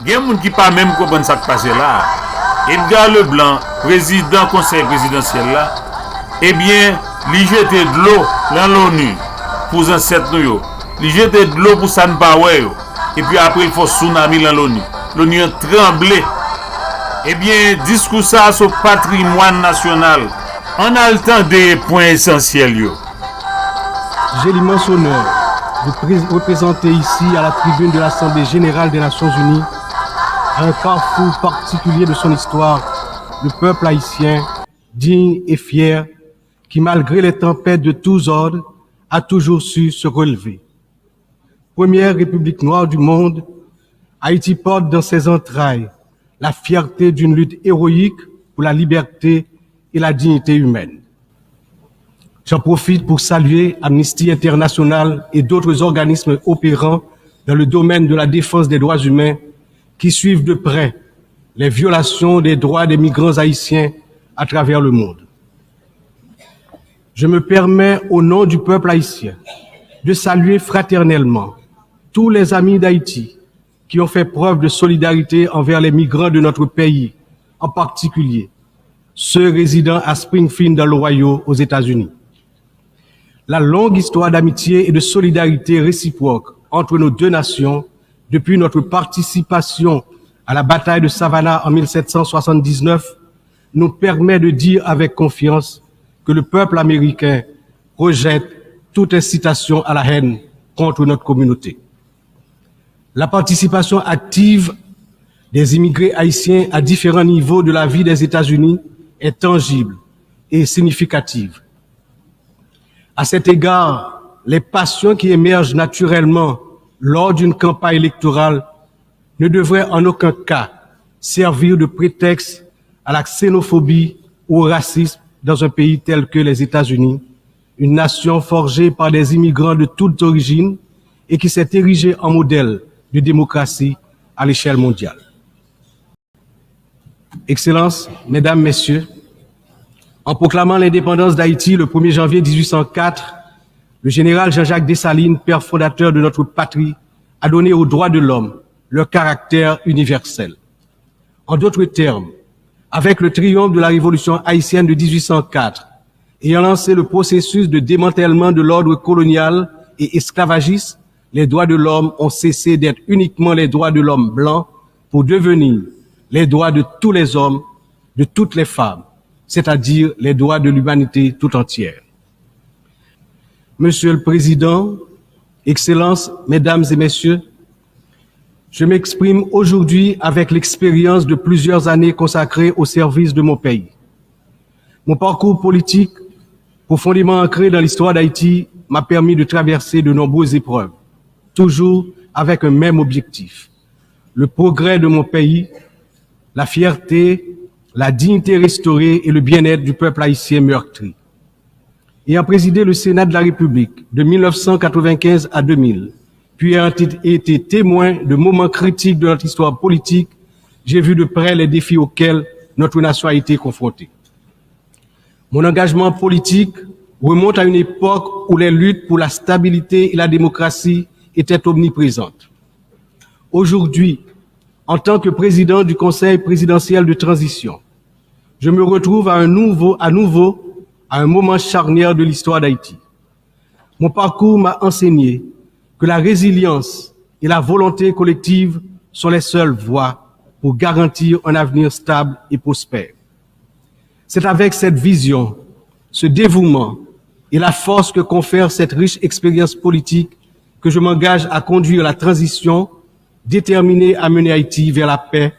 Il y a des gens qui ne pas même comprendre ce qui passe là. Edgar Leblanc, président conseil présidentiel là, eh bien, il jette de l'eau dans l'ONU pour les ancêtres nous. Il jette de l'eau pour ça ne pas ouais. Et puis après, il faut tsunami dans l'ONU. L'ONU a tremblé. Eh bien, discours ça sur le patrimoine national. On a le temps des points essentiels. J'ai l'immense honneur de représenter ici à la tribune de l'Assemblée générale des Nations Unies, à un carrefour particulier de son histoire, le peuple haïtien, digne et fier, qui malgré les tempêtes de tous ordres, a toujours su se relever. Première république noire du monde, Haïti porte dans ses entrailles la fierté d'une lutte héroïque pour la liberté et la dignité humaine. J'en profite pour saluer Amnesty International et d'autres organismes opérant dans le domaine de la défense des droits humains qui suivent de près les violations des droits des migrants haïtiens à travers le monde. Je me permets, au nom du peuple haïtien, de saluer fraternellement tous les amis d'Haïti qui ont fait preuve de solidarité envers les migrants de notre pays, en particulier ceux résidant à Springfield dans l'Ohio aux États-Unis. La longue histoire d'amitié et de solidarité réciproque entre nos deux nations, depuis notre participation à la bataille de Savannah en 1779, nous permet de dire avec confiance que le peuple américain rejette toute incitation à la haine contre notre communauté. La participation active des immigrés haïtiens à différents niveaux de la vie des États-Unis est tangible et significative. À cet égard, les passions qui émergent naturellement lors d'une campagne électorale ne devraient en aucun cas servir de prétexte à la xénophobie ou au racisme dans un pays tel que les États-Unis, une nation forgée par des immigrants de toutes origines et qui s'est érigée en modèle de démocratie à l'échelle mondiale. Excellences, Mesdames, Messieurs, en proclamant l'indépendance d'Haïti le 1er janvier 1804, le général Jean-Jacques Dessalines, père fondateur de notre patrie, a donné aux droits de l'homme leur caractère universel. En d'autres termes, avec le triomphe de la révolution haïtienne de 1804, ayant lancé le processus de démantèlement de l'ordre colonial et esclavagiste, les droits de l'homme ont cessé d'être uniquement les droits de l'homme blanc pour devenir les droits de tous les hommes, de toutes les femmes, c'est-à-dire les droits de l'humanité tout entière. Monsieur le Président, Excellences, Mesdames et Messieurs, je m'exprime aujourd'hui avec l'expérience de plusieurs années consacrées au service de mon pays. Mon parcours politique, profondément ancré dans l'histoire d'Haïti, m'a permis de traverser de nombreuses épreuves, toujours avec un même objectif, le progrès de mon pays, la fierté, la dignité restaurée et le bien-être du peuple haïtien meurtri. Ayant présidé le Sénat de la République de 1995 à 2000, puis ayant été témoin de moments critiques de notre histoire politique, j'ai vu de près les défis auxquels notre nation a été confrontée. Mon engagement politique remonte à une époque où les luttes pour la stabilité et la démocratie étaient omniprésentes. Aujourd'hui, en tant que président du Conseil présidentiel de transition, je me retrouve à nouveau à un moment charnière de l'histoire d'Haïti. Mon parcours m'a enseigné que la résilience et la volonté collective sont les seules voies pour garantir un avenir stable et prospère. C'est avec cette vision, ce dévouement et la force que confère cette riche expérience politique que je m'engage à conduire la transition déterminée à mener Haïti vers la paix,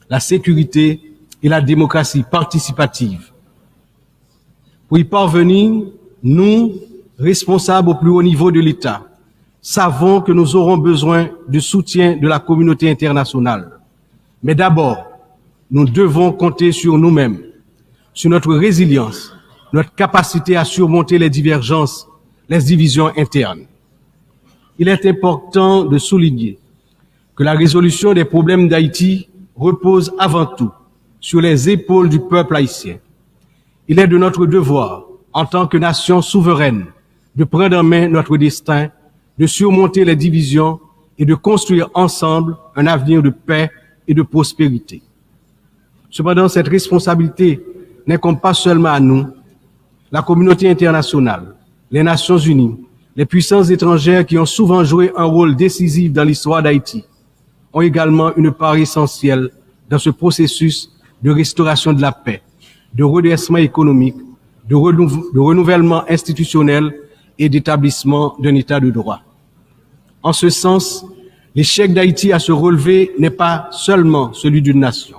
la sécurité et la démocratie participative. Pour y parvenir, nous, responsables au plus haut niveau de l'État, savons que nous aurons besoin du soutien de la communauté internationale. Mais d'abord, nous devons compter sur nous-mêmes, sur notre résilience, notre capacité à surmonter les divergences, les divisions internes. Il est important de souligner que la résolution des problèmes d'Haïti repose avant tout sur les épaules du peuple haïtien. Il est de notre devoir, en tant que nation souveraine, de prendre en main notre destin, de surmonter les divisions et de construire ensemble un avenir de paix et de prospérité. Cependant, cette responsabilité n'incombe pas seulement à nous. La communauté internationale, les Nations Unies, les puissances étrangères qui ont souvent joué un rôle décisif dans l'histoire d'Haïti ont également une part essentielle dans ce processus de restauration de la paix, de redressement économique, de renouvellement institutionnel et d'établissement d'un État de droit. En ce sens, l'échec d'Haïti à se relever n'est pas seulement celui d'une nation.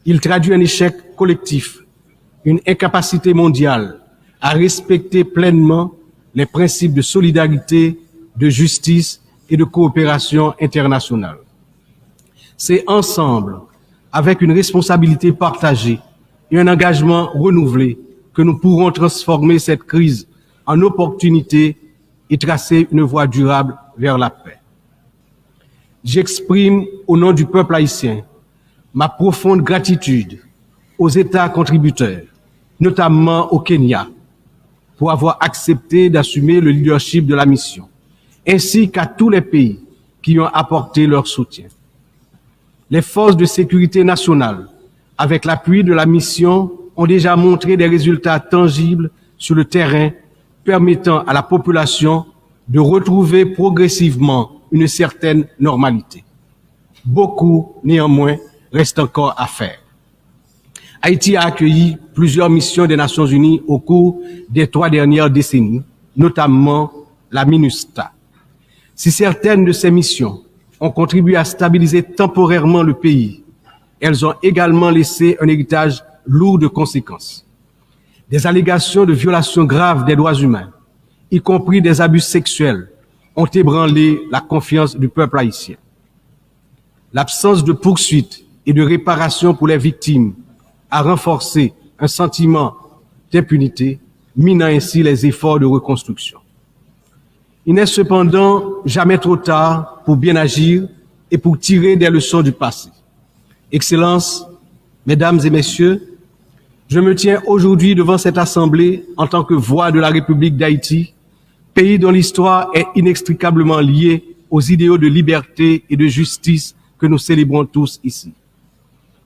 Il traduit un échec collectif, une incapacité mondiale à respecter pleinement les principes de solidarité, de justice et de coopération internationale. C'est ensemble, avec une responsabilité partagée et un engagement renouvelé, que nous pourrons transformer cette crise en opportunité et tracer une voie durable vers la paix. J'exprime au nom du peuple haïtien ma profonde gratitude aux États contributeurs, notamment au Kenya, pour avoir accepté d'assumer le leadership de la mission, ainsi qu'à tous les pays qui ont apporté leur soutien. Les forces de sécurité nationale, avec l'appui de la mission, ont déjà montré des résultats tangibles sur le terrain, permettant à la population de retrouver progressivement une certaine normalité. Beaucoup, néanmoins, reste encore à faire. Haïti a accueilli plusieurs missions des Nations Unies au cours des 3 dernières décennies, notamment la MINUSTA. Si certaines de ces missions ont contribué à stabiliser temporairement le pays, elles ont également laissé un héritage lourd de conséquences. Des allégations de violations graves des droits humains, y compris des abus sexuels, ont ébranlé la confiance du peuple haïtien. L'absence de poursuites et de réparation pour les victimes a renforcé un sentiment d'impunité, minant ainsi les efforts de reconstruction. Il n'est cependant jamais trop tard pour bien agir et pour tirer des leçons du passé. Excellences, Mesdames et Messieurs, je me tiens aujourd'hui devant cette Assemblée en tant que voix de la République d'Haïti, pays dont l'histoire est inextricablement liée aux idéaux de liberté et de justice que nous célébrons tous ici.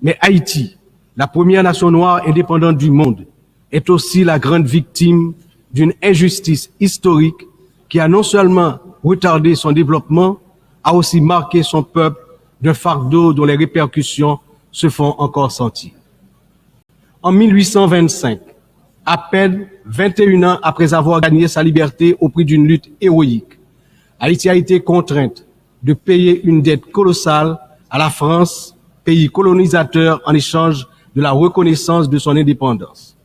Mais Haïti, la première nation noire indépendante du monde, est aussi la grande victime d'une injustice historique qui a non seulement retardé son développement, a aussi marqué son peuple d'un fardeau dont les répercussions se font encore sentir. En 1825, à peine 21 ans après avoir gagné sa liberté au prix d'une lutte héroïque, Haïti a été contrainte de payer une dette colossale à la France, pays colonisateur, en échange de la reconnaissance de son indépendance.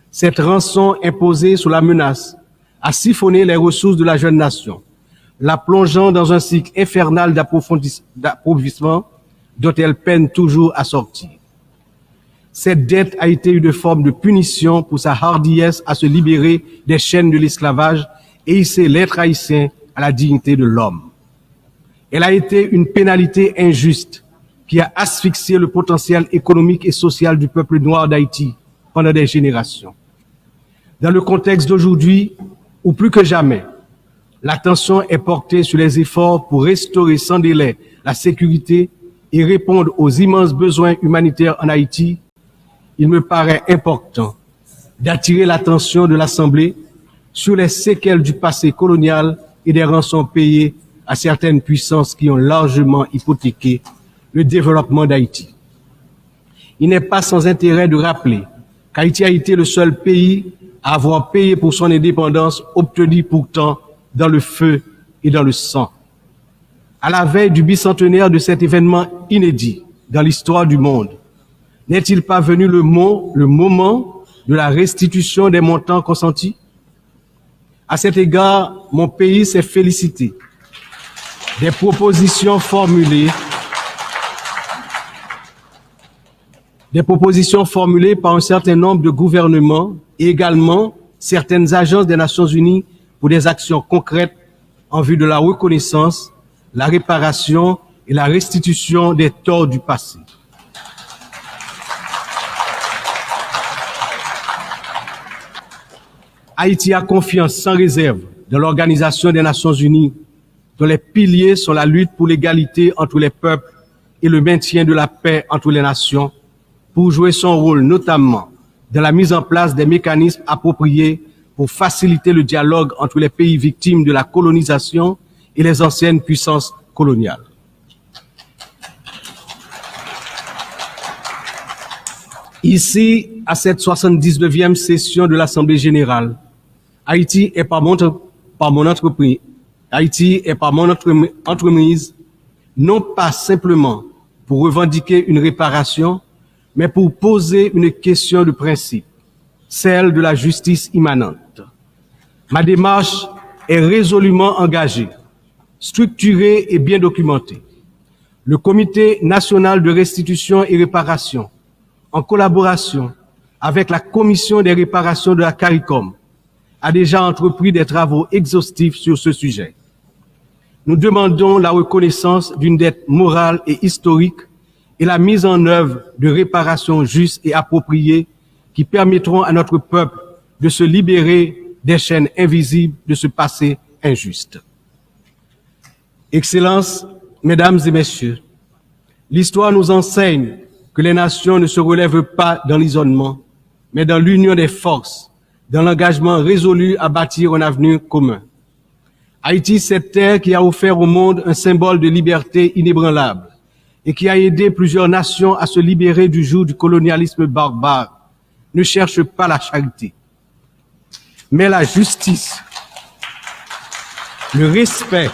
Cette rançon imposée sous la menace a siphonné les ressources de la jeune nation, la plongeant dans un cycle infernal d'appauvrissement dont elle peine toujours à sortir. Cette dette a été une forme de punition pour sa hardiesse à se libérer des chaînes de l'esclavage et hisser l'être haïtien à la dignité de l'homme. Elle a été une pénalité injuste qui a asphyxié le potentiel économique et social du peuple noir d'Haïti pendant des générations. Dans le contexte d'aujourd'hui, où plus que jamais, l'attention est portée sur les efforts pour restaurer sans délai la sécurité et répondre aux immenses besoins humanitaires en Haïti, il me paraît important d'attirer l'attention de l'Assemblée sur les séquelles du passé colonial et des rançons payées à certaines puissances qui ont largement hypothéqué le développement d'Haïti. Il n'est pas sans intérêt de rappeler qu'Haïti a été le seul pays à avoir payé pour son indépendance, obtenue pourtant dans le feu et dans le sang. À la veille du bicentenaire de cet événement inédit dans l'histoire du monde, n'est-il pas venu le moment de la restitution des montants consentis? À cet égard, mon pays s'est félicité des propositions formulées par un certain nombre de gouvernements et également certaines agences des Nations Unies pour des actions concrètes en vue de la reconnaissance, la réparation et la restitution des torts du passé. Haïti a confiance sans réserve dans l'Organisation des Nations Unies dont les piliers sont la lutte pour l'égalité entre les peuples et le maintien de la paix entre les nations, pour jouer son rôle notamment dans la mise en place des mécanismes appropriés pour faciliter le dialogue entre les pays victimes de la colonisation et les anciennes puissances coloniales. Ici, à cette 79e session de l'Assemblée générale, Haïti est par mon entreprise, non pas simplement pour revendiquer une réparation, mais pour poser une question de principe, celle de la justice immanente. Ma démarche est résolument engagée, structurée et bien documentée. Le Comité national de restitution et réparation, en collaboration avec la Commission des réparations de la CARICOM, a déjà entrepris des travaux exhaustifs sur ce sujet. Nous demandons la reconnaissance d'une dette morale et historique et la mise en œuvre de réparations justes et appropriées qui permettront à notre peuple de se libérer des chaînes invisibles de ce passé injuste. Excellences, Mesdames et Messieurs, l'histoire nous enseigne que les nations ne se relèvent pas dans l'isolement, mais dans l'union des forces, dans l'engagement résolu à bâtir un avenir commun. Haïti, cette terre qui a offert au monde un symbole de liberté inébranlable et qui a aidé plusieurs nations à se libérer du joug du colonialisme barbare, ne cherche pas la charité, mais la justice, le respect,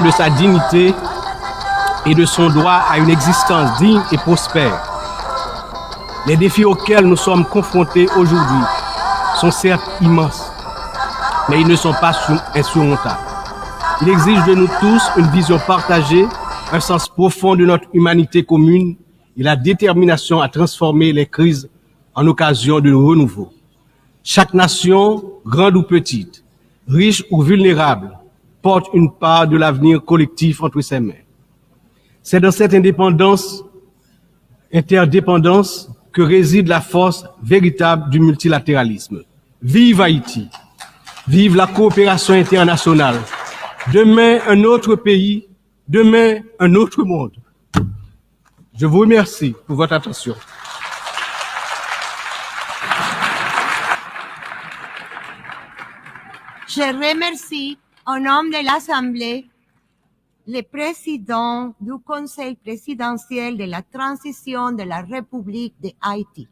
de sa dignité et de son droit à une existence digne et prospère. Les défis auxquels nous sommes confrontés aujourd'hui sont certes immenses, mais ils ne sont pas insurmontables. Il exige de nous tous une vision partagée, un sens profond de notre humanité commune et la détermination à transformer les crises en occasion de renouveau. Chaque nation, grande ou petite, riche ou vulnérable, porte une part de l'avenir collectif entre ses mains. C'est dans cette interdépendance que réside la force véritable du multilatéralisme. Vive Haïti! Vive la coopération internationale! Demain, un autre pays, demain, un autre monde. Je vous remercie pour votre attention. Je remercie, au nom de l'Assemblée, le président du Conseil présidentiel de la transition de la République de Haïti.